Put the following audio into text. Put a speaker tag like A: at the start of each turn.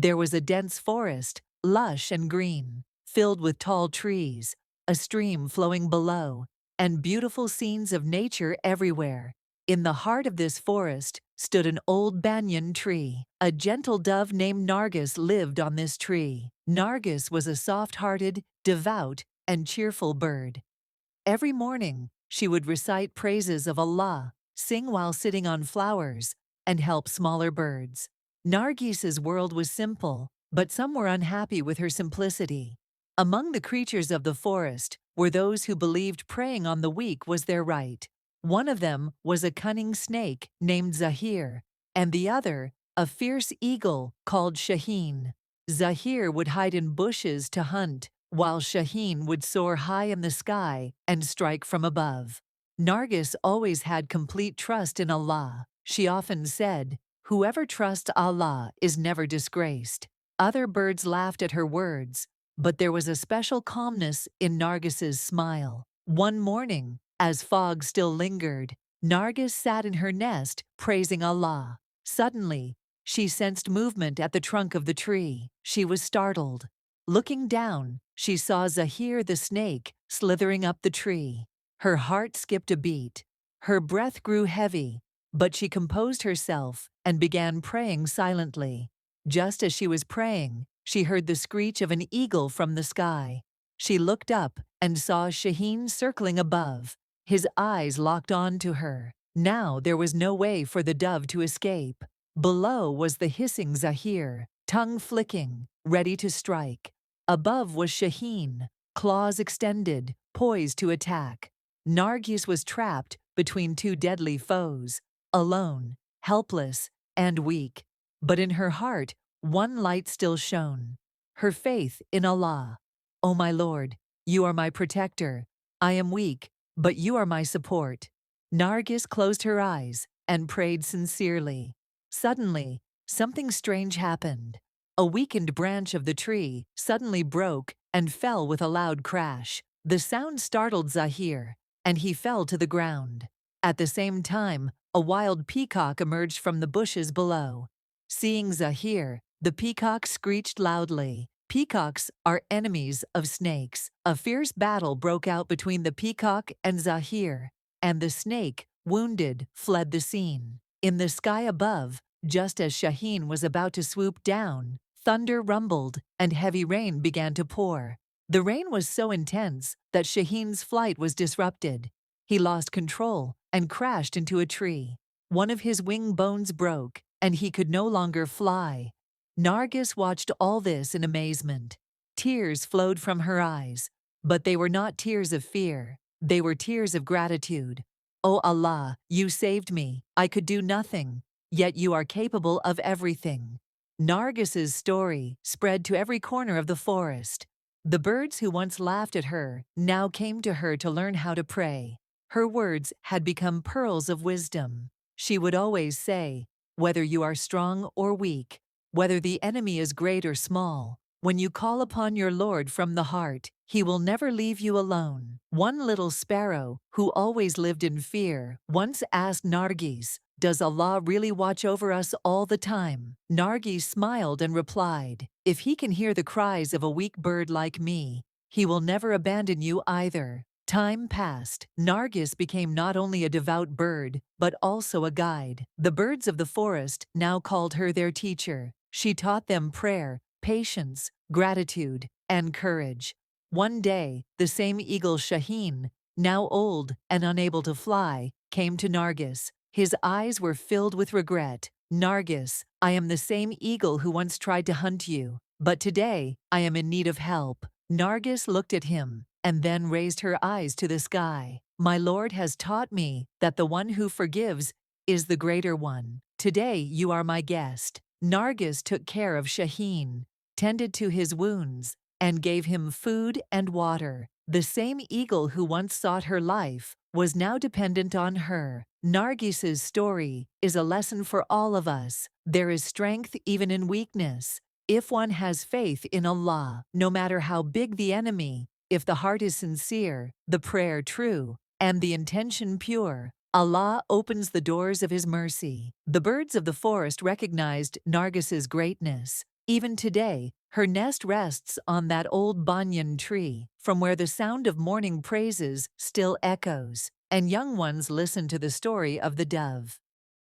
A: There was a dense forest, lush and green, filled with tall trees, a stream flowing below, and beautiful scenes of nature everywhere. In the heart of this forest stood an old banyan tree. A gentle dove named Nargis lived on this tree. Nargis was a soft-hearted, devout, and cheerful bird. Every morning, she would recite praises of Allah, sing while sitting on flowers, and help smaller birds. Nargis's world was simple, but some were unhappy with her simplicity. Among the creatures of the forest were those who believed preying on the weak was their right. One of them was a cunning snake named Zahir, and the other, a fierce eagle called Shaheen. Zahir would hide in bushes to hunt, while Shaheen would soar high in the sky and strike from above. Nargis always had complete trust in Allah. She often said, "Whoever trusts Allah is never disgraced." Other birds laughed at her words, but there was a special calmness in Nargis's smile. One morning, as fog still lingered, Nargis sat in her nest praising Allah. Suddenly, she sensed movement at the trunk of the tree. She was startled. Looking down, she saw Zahir the snake slithering up the tree. Her heart skipped a beat. Her breath grew heavy, but she composed herself and began praying silently. Just as she was praying, she heard the screech of an eagle from the sky. She looked up and saw Shaheen circling above. His eyes locked on to her. Now there was no way for the dove to escape. Below was the hissing Zahir, tongue flicking, ready to strike. Above was Shaheen, claws extended, poised to attack. Nargis was trapped between two deadly foes, alone, helpless, and weak. But in her heart, one light still shone. Her faith in Allah. "O my Lord, you are my protector. I am weak, but you are my support." Nargis closed her eyes and prayed sincerely. Suddenly, something strange happened. A weakened branch of the tree suddenly broke and fell with a loud crash. The sound startled Zahir, and he fell to the ground. At the same time, a wild peacock emerged from the bushes below. Seeing Zahir, the peacock screeched loudly. Peacocks are enemies of snakes. A fierce battle broke out between the peacock and Zahir, and the snake, wounded, fled the scene. In the sky above, just as Shaheen was about to swoop down, thunder rumbled and heavy rain began to pour. The rain was so intense that Shaheen's flight was disrupted. He lost control and crashed into a tree. One of his wing bones broke, and he could no longer fly. Nargis watched all this in amazement. Tears flowed from her eyes, but they were not tears of fear. They were tears of gratitude. "O Allah, you saved me. I could do nothing, yet you are capable of everything." Nargis's story spread to every corner of the forest. The birds who once laughed at her now came to her to learn how to pray. Her words had become pearls of wisdom. She would always say, "Whether you are strong or weak, whether the enemy is great or small, when you call upon your Lord from the heart, He will never leave you alone." One little sparrow, who always lived in fear, once asked Nargis, "Does Allah really watch over us all the time?" Nargis smiled and replied, "If He can hear the cries of a weak bird like me, He will never abandon you either." Time passed. Nargis became not only a devout bird, but also a guide. The birds of the forest now called her their teacher. She taught them prayer, patience, gratitude, and courage. One day, the same eagle Shaheen, now old and unable to fly, came to Nargis. His eyes were filled with regret. "Nargis, I am the same eagle who once tried to hunt you, but today I am in need of help." Nargis looked at him and then raised her eyes to the sky. "My Lord has taught me that the one who forgives is the greater one. Today you are my guest." Nargis took care of Shaheen, tended to his wounds, and gave him food and water. The same eagle who once sought her life was now dependent on her. Nargis's story is a lesson for all of us. There is strength even in weakness. If one has faith in Allah, no matter how big the enemy, if the heart is sincere, the prayer true, and the intention pure, Allah opens the doors of His mercy. The birds of the forest recognized Nargis's greatness. Even today, her nest rests on that old banyan tree, from where the sound of morning praises still echoes, and young ones listen to the story of the dove.